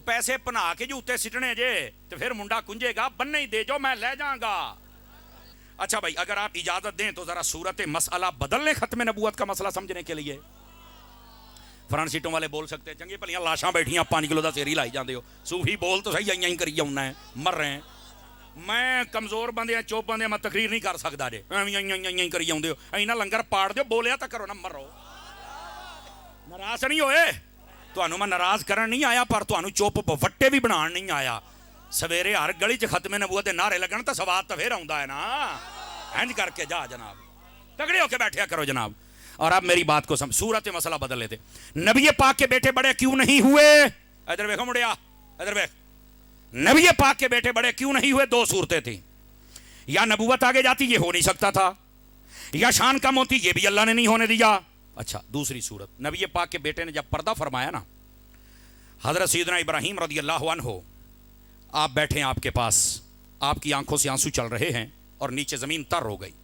ਪੈਸੇ ਬਣਾ ਕੇ ਜੋ ਉੱਤੇ ਸਿੱਟਣੇ ਜੇ ਤੇ ਫਿਰ ਮੁੰਡਾ ਕੁੰਝੇਗਾ ਬੰਨੇ ਹੀ दे जो मैं ले जाऊंगा। अच्छा भाई, अगर आप इजाजत दें तो जरा सूरत मसला बदल लें खत्म नबूवत का मसला समझने के लिए। फ्रंट सीटों वाले बोल सकते हैं चंगी भलियां लाशां बैठियां 5 किलो का सिर ही लाई जाते हो, सूफी बोल तो सही आई करी जाऊना है, मर रहे हैं। मैं कमजोर बंदे चुप बंदे मैं तकरीर नहीं कर सकता जे करी जाते हो, इना लंगर पाड़ दो, बोलिया तो करो ना, मरो। नाराज नहीं होए, ਤੁਹਾਨੂੰ मैं नाराज करन नहीं आया, पर ਤੁਹਾਨੂੰ चुप वट्टे भी बनाण नहीं आया। सवेरे हर गली च खत्मे नबूवत के नारे लगन तो सवाद तो फिर आउंदा है ना। इंज करके जा जनाब, तगड़े होके बैठा करो जनाब। और अब मेरी बात को समझ, सूरत मसला बदल लेते। नबी पाक के बेटे बड़े क्यों नहीं हुए? इधर देखो मुड़िया, इधर देख। नबी पाक के बेटे बड़े क्यों नहीं हुए? 2 सूरतें थी, या नबूवत आगे जाती ये हो नहीं सकता था, या शान कम होती ये भी अल्लाह ने नहीं होने दिया। अच्छा, दूसरी सूरत, नबी पाक के बेटे ने जब पर्दा फरमाया ना, हजरत सैयदना इब्राहीम रदियल्लाहु अन्हु आप बैठे हैं, आपके पास आपकी आंखों से आंसू चल रहे हैं और नीचे जमीन तर हो गई।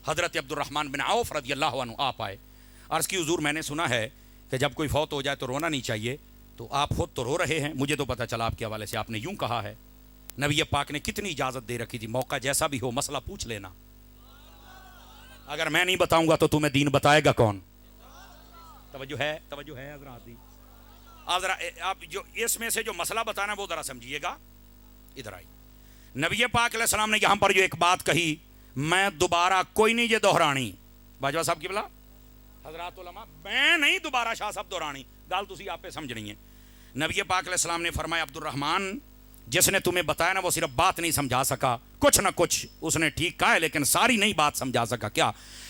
हजरत अब्दुर्रहमान बिन औफ रदियल्लाहु अन्हु आप आए, अर्ज की हुजूर मैंने सुना है कि जब कोई फौत हो जाए तो रोना नहीं चाहिए, तो आप खुद तो रो रहे हैं, मुझे तो पता चला आपके हवाले से आपने यूं कहा है। नबी पाक ने कितनी इजाजत दे रखी थी, मौका जैसा भी हो मसला पूछ लेना, अगर मैं नहीं बताऊंगा तो तुम्हें दीन बताएगा कौन? तवज्जो है, तवज्जो है हजरात दी। आप जरा आप जो इसमें से जो मसला बताना वो जरा समझिएगा। इधर आई, नबी पाक अलैहिस्सलाम ने यहां पर जो एक बात कही, मैं दोबारा कोई नहीं ये दोहरानी। बाजवा साहब की बोला हजरात उलमा, मैं नहीं दोबारा शाह साहब दोहरानी, गाल तुसी आप पे समझनी है। नबी पाक अलैहिस्सलाम ने फरमाया, अब्दुर्रहमान जिसने तुम्हें बताया ना वो सिर्फ बात नहीं समझा सका, कुछ ना कुछ उसने ठीक कहा है लेकिन सारी नहीं बात समझा सका। क्या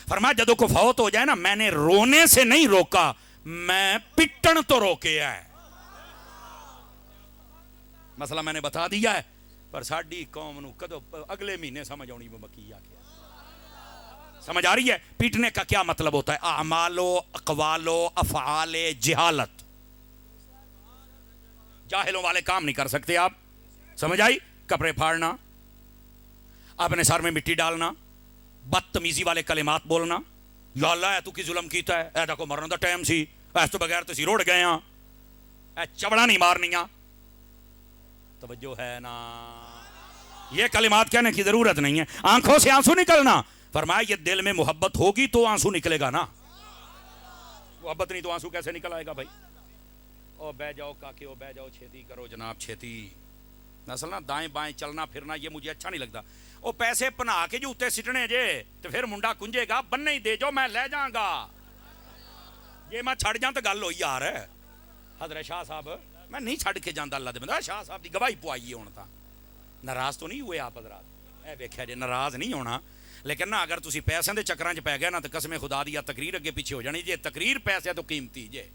फरमाया? जदों को फौत हो जाए ना, मैंने रोने से नहीं रोका, मैं पिटन तो रोके है। मसला मैंने बता दिया है, पर साडी कौम नूं कदों अगले महीने समझ आनी बकी आके। समझ आ रही है? पीटने का क्या मतलब होता है? अमालो अकवालो अफआले जिहालत, जाहिलों वाले काम नहीं कर सकते आप। समझ आई? कपड़े फाड़ना, अपने सर में मिट्टी डालना, बदतमीजी वाले कलिमात बोलना, या अल्लाह तू की जुल्म कीता है, ऐ देखो मरने का टाइम सी, ऐस तो बगैर तुसी रोड़ गए हैं, ऐ चबड़ा नहीं मारनिया। तवज्जो है ना? ये कलिमात कहने की जरूरत नहीं है। आंखों से आंसू निकलना, फरमाया ये दिल में मोहब्बत होगी तो आंसू निकलेगा ना, मोहब्बत नहीं तो आंसू कैसे निकल आएगा भाई? ओ बह जाओ काके, ओ बह जाओ, छेती करो जनाब छेती। असल ना दाएं बाएं चलना फिरना ये मुझे अच्छा नहीं लगता। ओ पैसे बना के जो उत्ते सिटने जे तो फिर मुंडा कुंजेगा बनने ही दे जो मैं ले जाऊंगा। ये मैं छड़ जा तो गल होई यार। हजरत शाह साहब मैं नहीं छड़ के जाता, अल्लाह दे बंदा शाह साहब की गवाही पवाई हुण तां नाराज तो नहीं हुए आप हजरात? ए वेख्या जे नाराज नहीं होना, लेकिन ना अगर तुसी पैसों के चक्करां च पै गए ना तो कसमें खुदा दी तकरीर अगे पीछे हो जानी जे। तकरीर पैसे तो कीमती जे।